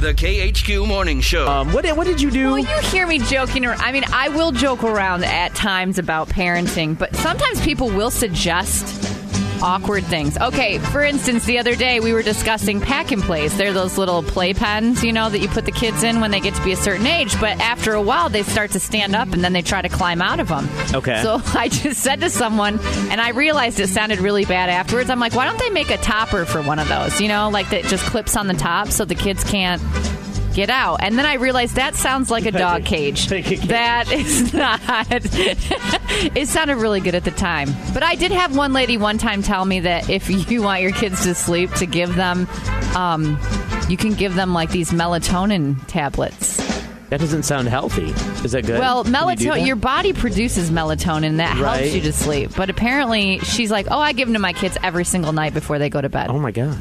The KHQ Morning Show. What did you do? Well, you hear me joking around. I mean, I will joke around at times about parenting, but sometimes people will suggest awkward things. Okay, for instance, the other day we were discussing pack and plays. They're those little play pens, that you put the kids in when they get to be a certain age, but after a while they start to stand up and then they try to climb out of them. Okay. So I just said to someone, and I realized it sounded really bad afterwards, I'm like, why don't they make a topper for one of those, like that just clips on the top so the kids can't get out. And then I realized that sounds like a dog cage. That is not. It sounded really good at the time. But I did have one lady one time tell me that if you want your kids to sleep, to give them, you can give them like these melatonin tablets. That doesn't sound healthy. Is that good? Well, melatonin, your body produces melatonin, and that helps you to sleep. But apparently, she's like, I give them to my kids every single night before they go to bed. Oh, my God.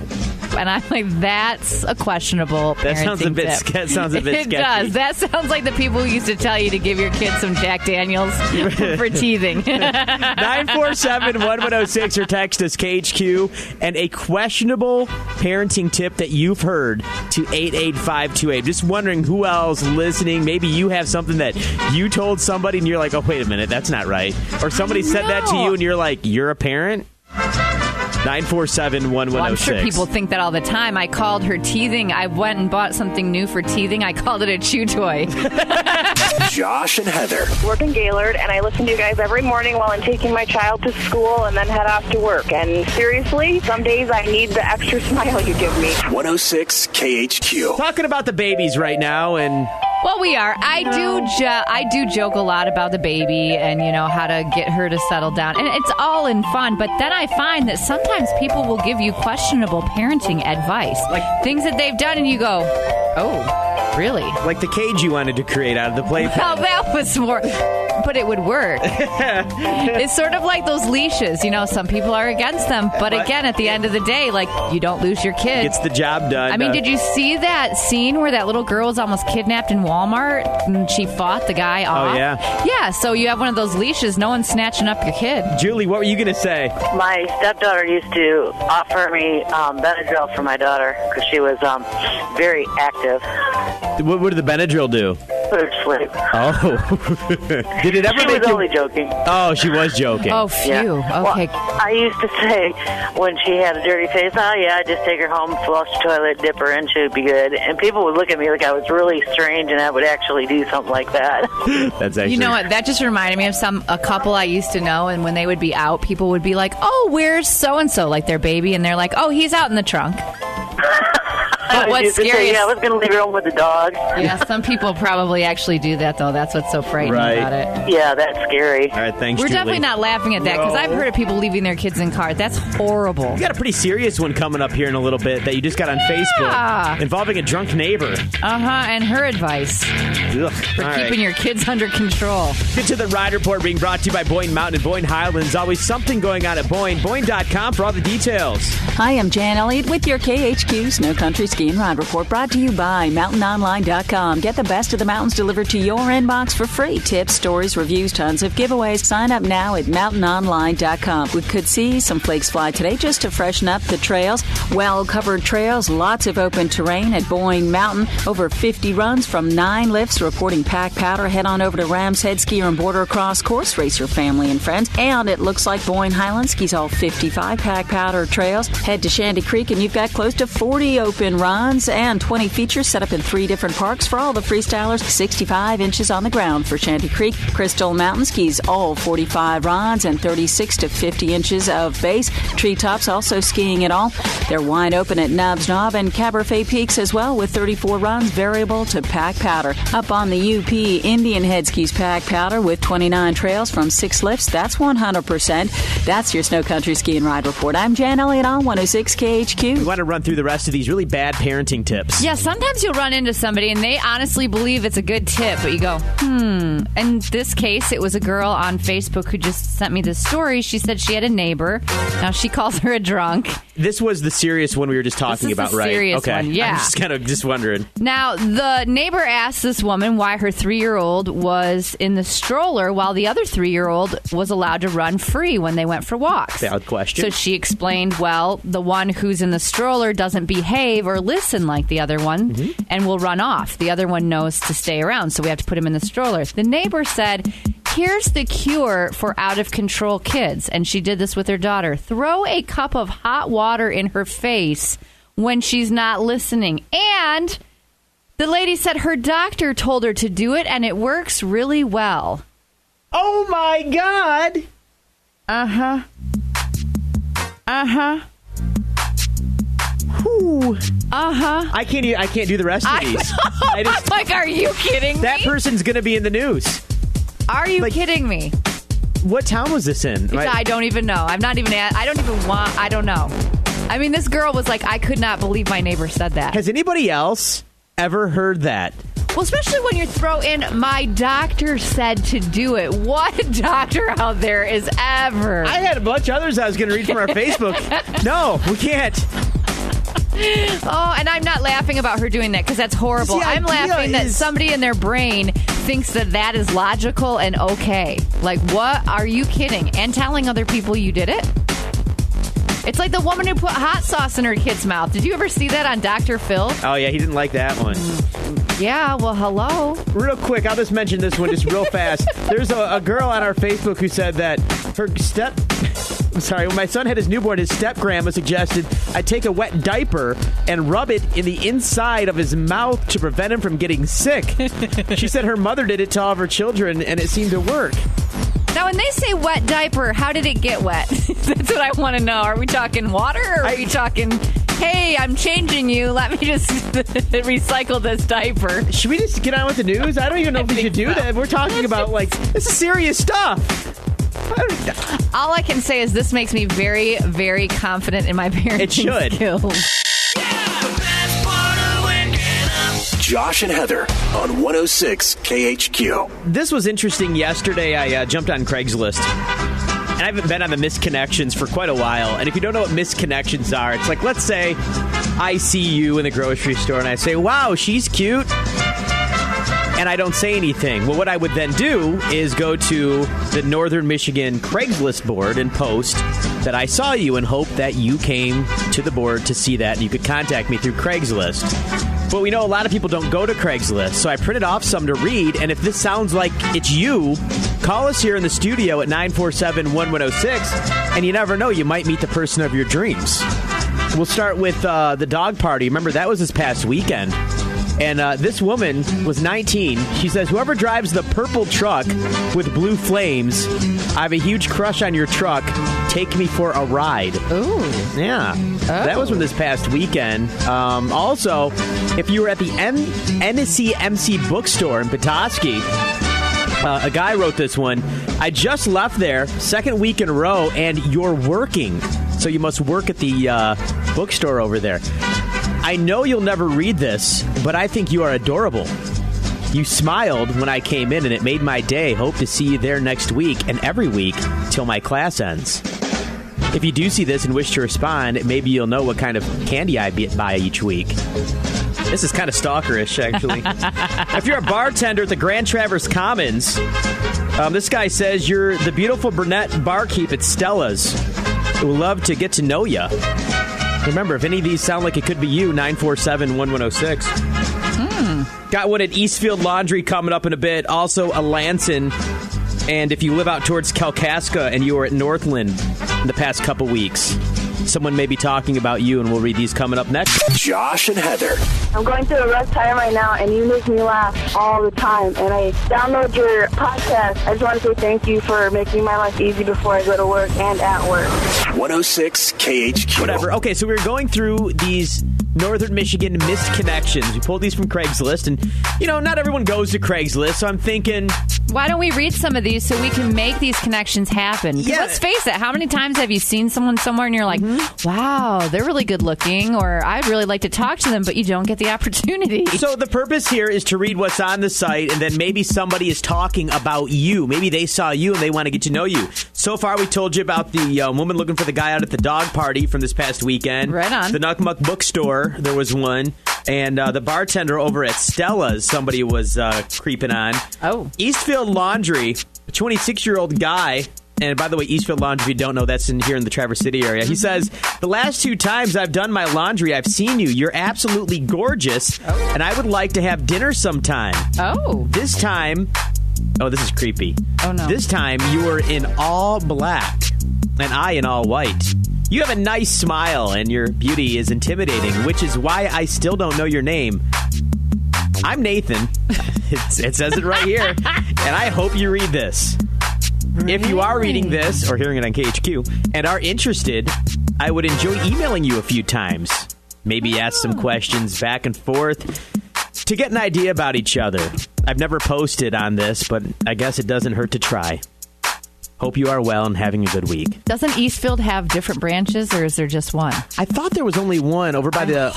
And I'm like, that's a questionable parenting That sounds a bit tip. sketchy. It does. That sounds like the people who used to tell you to give your kids some Jack Daniels for teething. 947-1106 or text us KHQ and a questionable parenting tip that you've heard to 88528. Just wondering who else listening. Maybe you have something that you told somebody and you're like, oh, wait a minute, that's not right. Or somebody said that to you and you're like, you're a parent? 947-1106. Well, I'm sure people think that all the time. I called her teething. I went and bought something new for teething. I called it a chew toy. Josh and Heather. Work in Gaylord, and I listen to you guys every morning while I'm taking my child to school and then head off to work. And seriously, some days I need the extra smile you give me. 106 KHQ. Talking about the babies right now, and Well, we are. I do joke a lot about the baby and, how to get her to settle down. And it's all in fun. But then I find that sometimes people will give you questionable parenting advice. Like things that they've done and you go, oh, really? like the cage you wanted to create out of the playpen. Well, that was more... But it would work. It's sort of like those leashes. Some people are against them. But again, at the end of the day, you don't lose your kid. Gets the job done. I mean, did you see that scene where that little girl was almost kidnapped in Walmart and she fought the guy off? Oh, yeah. Yeah, so you have one of those leashes. No one's snatching up your kid. Julie, what were you going to say? My stepdaughter used to offer me Benadryl for my daughter because she was very active. What did the Benadryl do? Put her to sleep. Oh. Did it ever She make was you... only joking. Oh, she was joking. Oh, phew. Yeah. Okay. Well, I used to say when she had a dirty face, oh, yeah, I'd just take her home, flush the toilet, dip her in, she would be good. And people would look at me like I was really strange and I would actually do something like that. That's actually... You know what? That just reminded me of a couple I used to know, and when they would be out, people would be like, oh, where's so-and-so, like their baby, and they're like, oh, he's out in the trunk. But what's scary is... I was going to leave her home with the dog. Yeah, some people probably actually do that, though. That's what's so frightening about it. Yeah, that's scary. All right, thanks, We're Julie. definitely not laughing at that, because I've heard of people leaving their kids in cars. That's horrible. We got a pretty serious one coming up here in a little bit that you just got on Facebook involving a drunk neighbor. And her advice for keeping your kids under control. Get to the Ride Report being brought to you by Boyne Mountain and Boyne Highlands. Always something going on at Boyne. Boyne.com for all the details. Hi, I'm Jan Elliott with your KHQ Snow Country Ski and Ride Report, brought to you by MountainOnline.com. Get the best of the mountains delivered to your inbox for free. Tips, stories, reviews, tons of giveaways. Sign up now at MountainOnline.com. We could see some flakes fly today just to freshen up the trails. Well-covered trails, lots of open terrain at Boyne Mountain. Over 50 runs from 9 lifts reporting pack powder. Head on over to Rams Head Skier and Border Cross Course. Race your family and friends. And it looks like Boyne Highlands skis all 55 pack powder trails. Head to Shanty Creek and you've got close to 40 open runs and 20 features set up in 3 different parks for all the freestylers. 65 inches on the ground for Shanty Creek. Crystal Mountain skis all 45 runs and 36 to 50 inches of base. Treetops also skiing it all. They're wide open at Nubs Knob and Cabernet Peaks as well with 34 runs variable to pack powder. Up on the UP, Indian Head skis pack powder with 29 trails from 6 lifts. That's 100%. That's your Snow Country Ski and Ride Report. I'm Jan Elliott on 106 KHQ. We want to run through the rest of these really bad parenting tips. Yeah, sometimes you'll run into somebody and they honestly believe it's a good tip, but you go, In this case, it was a girl on Facebook who just sent me this story. She said she had a neighbor. Now she calls her a drunk. This was the serious one we were just talking about, right? Serious one, yeah. I'm just kind of just wondering. Now, the neighbor asked this woman why her 3-year-old was in the stroller while the other 3-year-old was allowed to run free when they went for walks. Valid question. So she explained, well, the one who's in the stroller doesn't behave or listen like the other one and will run off. The other one knows to stay around, so we have to put him in the stroller. The neighbor said, here's the cure for out-of-control kids. And she did this with her daughter. Throw a cup of hot water in her face when she's not listening. And the lady said her doctor told her to do it, and it works really well. Oh, my God. Uh-huh. Uh-huh. Whew. Uh-huh. I can't do the rest of these. I'm like, are you kidding me? That person's going to be in the news. Are you kidding me? What town was this in? I don't even know. I don't know. I mean, this girl was like, I could not believe my neighbor said that. Has anybody else ever heard that? Well, especially when you throw in, my doctor said to do it. What doctor out there is ever? I had a bunch of others I was going to read from our Facebook. No, we can't. Oh, and I'm not laughing about her doing that because that's horrible. I'm laughing that somebody in their brain thinks that is logical and okay. Like, what? Are you kidding? And telling other people you did it? It's like the woman who put hot sauce in her kid's mouth. Did you ever see that on Dr. Phil? Oh, yeah, he didn't like that one. Yeah, well, hello. Real quick, I'll just mention this one just real fast. There's a girl on our Facebook who said that when my son had his newborn, his step-grandma suggested I take a wet diaper and rub it in the inside of his mouth to prevent him from getting sick. She said her mother did it to all of her children, and it seemed to work. Now, when they say wet diaper, how did it get wet? That's what I want to know. Are we talking water, or are we talking, hey, I'm changing you, let me just recycle this diaper? Should we just get on with the news? I don't even know if we should do that. We're talking about, this is serious stuff. All I can say is this makes me very, very confident in my parenting skills. Josh and Heather on 106 KHQ. This was interesting. Yesterday, I jumped on Craigslist. And I haven't been on the misconnections for quite a while. And if you don't know what misconnections are, it's like, let's say I see you in the grocery store and I say, wow, she's cute. And I don't say anything. Well, what I would then do is go to the Northern Michigan Craigslist board and post that I saw you and hope that you came to the board to see that and you could contact me through Craigslist. But we know a lot of people don't go to Craigslist, so I printed off some to read, and if this sounds like it's you, call us here in the studio at 947-1106, and you never know, you might meet the person of your dreams. We'll start with the dog party. Remember, that was this past weekend. And this woman was 19. She says, whoever drives the purple truck with blue flames, I have a huge crush on your truck. Take me for a ride. Ooh. Yeah. Oh. That was from this past weekend. Also, if you were at the NCMC bookstore in Petoskey, a guy wrote this one. I just left there, second week in a row, and you're working. So you must work at the bookstore over there. I know you'll never read this, but I think you are adorable. You smiled when I came in, and it made my day. Hope to see you there next week and every week till my class ends. If you do see this and wish to respond, maybe you'll know what kind of candy I buy each week. This is kind of stalkerish, actually. If you're a bartender at the Grand Traverse Commons, this guy says you're the beautiful brunette barkeep at Stella's. I would love to get to know you. Remember, if any of these sound like it could be you, 947-1106. Got one at Eastfield Laundry coming up in a bit. Also, a Lanson. And if you live out towards Kalkaska and you were at Northland in the past couple weeks, someone may be talking about you, and we'll read these coming up next. Josh and Heather. I'm going through a rough time right now, and you make me laugh all the time. And I download your podcast. I just want to say thank you for making my life easy before I go to work and at work. 106 KHQ. Whatever. Okay, so we were going through these Northern Michigan missed connections. We pulled these from Craigslist, and, not everyone goes to Craigslist, so I'm thinking... Why don't we read some of these so we can make these connections happen? Because let's face it, how many times have you seen someone somewhere and you're like, wow, they're really good looking, or I'd really like to talk to them, but you don't get the opportunity. So the purpose here is to read what's on the site, and then maybe somebody is talking about you. Maybe they saw you and they want to get to know you. So far, we told you about the woman looking for the guy out at the dog party from this past weekend. Right on. The Nuckmuck bookstore, there was one. And the bartender over at Stella's, somebody was creeping on. Oh. Eastfield Laundry, a 26-year-old guy And by the way, Eastfield Laundry, if you don't know, that's here in the Traverse City area. He says, the last 2 times I've done my laundry, I've seen you. You're absolutely gorgeous, and I would like to have dinner sometime. Oh. This time, this is creepy. Oh, no. This time, you were in all black, and I in all white. You have a nice smile, and your beauty is intimidating, which is why I still don't know your name. I'm Nathan. It says it right here, and I hope you read this. Really? If you are reading this or hearing it on KHQ and are interested, I would enjoy emailing you a few times. Maybe ask some questions back and forth to get an idea about each other. I've never posted on this, but I guess it doesn't hurt to try. Hope you are well and having a good week. Doesn't Eastfield have different branches, or is there just one? I thought there was only one over by the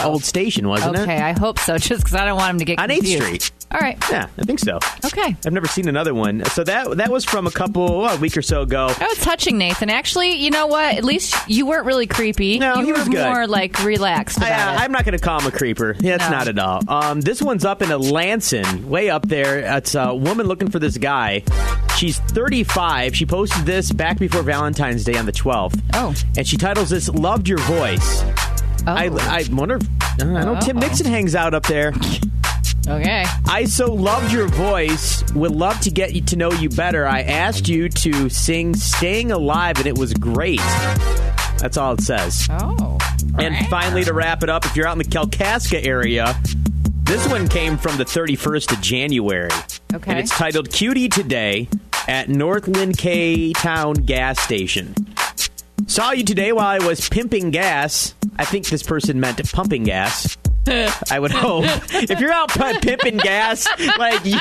old station, wasn't it? Okay, I hope so, just because I don't want him to get confused. On 8th Street. All right. Yeah, I think so. Okay. I've never seen another one. So that was from a week or so ago. That was touching, Nathan. Actually, you know what? At least you weren't really creepy. No, you he was were good. more like relaxed about it. I'm not going to call him a creeper. Yeah, it's not at all. This one's up in Lansing, way up there. It's a woman looking for this guy. She's 35. She posted this back before Valentine's Day on the 12th. Oh. And she titles this, Loved Your Voice. Oh. I wonder if, I know Tim Nixon hangs out up there. Okay. I so loved your voice. Would love to get to know you better. I asked you to sing Staying Alive, and it was great. That's all it says. Oh. And finally, to wrap it up, if you're out in the Kalkaska area, this one came from the 31st of January. Okay. And it's titled Cutie Today at Northland K-Town gas station. Saw you today while I was pimping gas. I think this person meant pumping gas. I would hope. If you're out pimping gas, you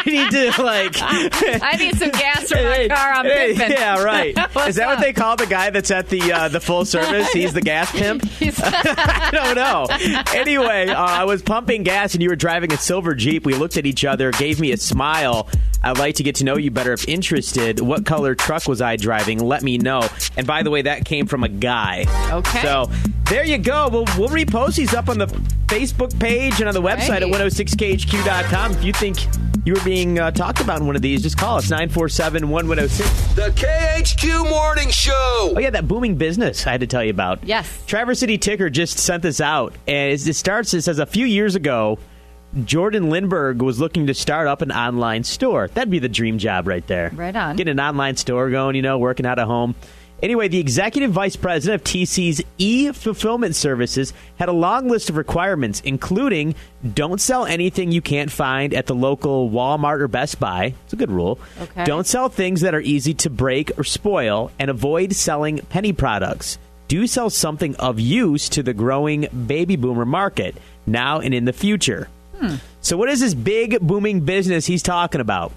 need to, I need some gas for my car. I'm pimping. Yeah, right. Is that what they call the guy that's at the full service? He's the gas pimp? I don't know. Anyway, I was pumping gas and you were driving a silver Jeep. We looked at each other, gave me a smile. I'd like to get to know you better if interested. What color truck was I driving? Let me know. And by the way, that came from a guy. Okay. So there you go. We'll repost these up on the Facebook page and on the website at 106khq.com. If you think you were being talked about in one of these, just call us 947-1106. The KHQ Morning Show. Oh, yeah, that booming business I had to tell you about. Yes. Traverse City Ticker just sent this out. And it says a few years ago, Jordan Lindbergh was looking to start up an online store. That'd be the dream job right there. Right on. Get an online store going, working out of home. Anyway, the executive vice president of TC's e-fulfillment services had a long list of requirements, including don't sell anything you can't find at the local Walmart or Best Buy. It's a good rule. Okay. Don't sell things that are easy to break or spoil, and avoid selling penny products. Do sell something of use to the growing baby boomer market, now and in the future. So what is this big booming business he's talking about?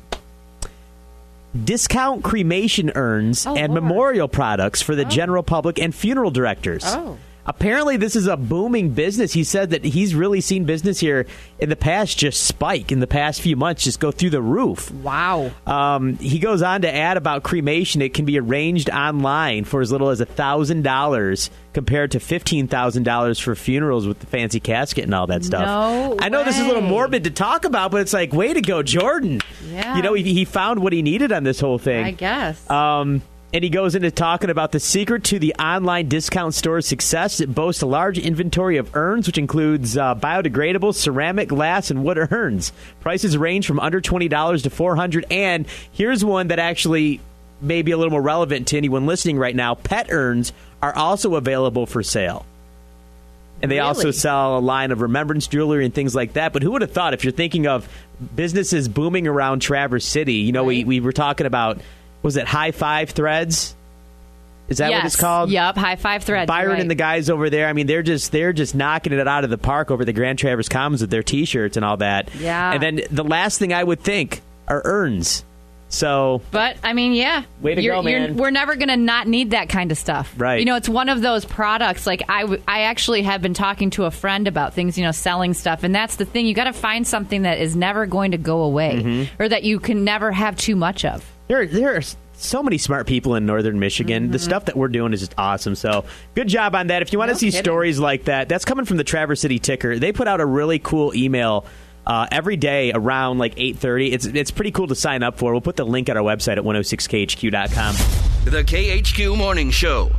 Discount cremation urns and memorial products for the general public and funeral directors. Oh. Apparently, this is a booming business. He said that he's really seen business here in the past just spike in the past few months, just go through the roof. Wow. He goes on to add about cremation. It can be arranged online for as little as $1,000 compared to $15,000 for funerals with the fancy casket and all that stuff. No I know this is a little morbid to talk about, but it's like, way to go, Jordan. Yeah. He found what he needed on this whole thing. I guess. And he goes into talking about the secret to the online discount store's success. It boasts a large inventory of urns, which includes biodegradable ceramic, glass, and wood urns. Prices range from under $20 to $400. And here's one that actually may be a little more relevant to anyone listening right now. Pet urns are also available for sale. And they also sell a line of remembrance jewelry and things like that. But who would have thought, if you're thinking of businesses booming around Traverse City, we were talking about... Was it High Five Threads? Is that what it's called? Yep, High Five Threads. Byron and the guys over there. I mean, they're just knocking it out of the park over the Grand Traverse Commons with their T-shirts and all that. Yeah. And then the last thing I would think are urns. So, but I mean, yeah, way to go, man. We're never going to not need that kind of stuff, right? It's one of those products. Like I actually have been talking to a friend about things, selling stuff, and that's the thing. You got to find something that is never going to go away, or that you can never have too much of. There are so many smart people in northern Michigan. The stuff that we're doing is just awesome. So good job on that. If you want to see stories like that, that's coming from the Traverse City Ticker. They put out a really cool email every day around 8:30. It's pretty cool to sign up for. We'll put the link at our website at 106khq.com. The KHQ Morning Show.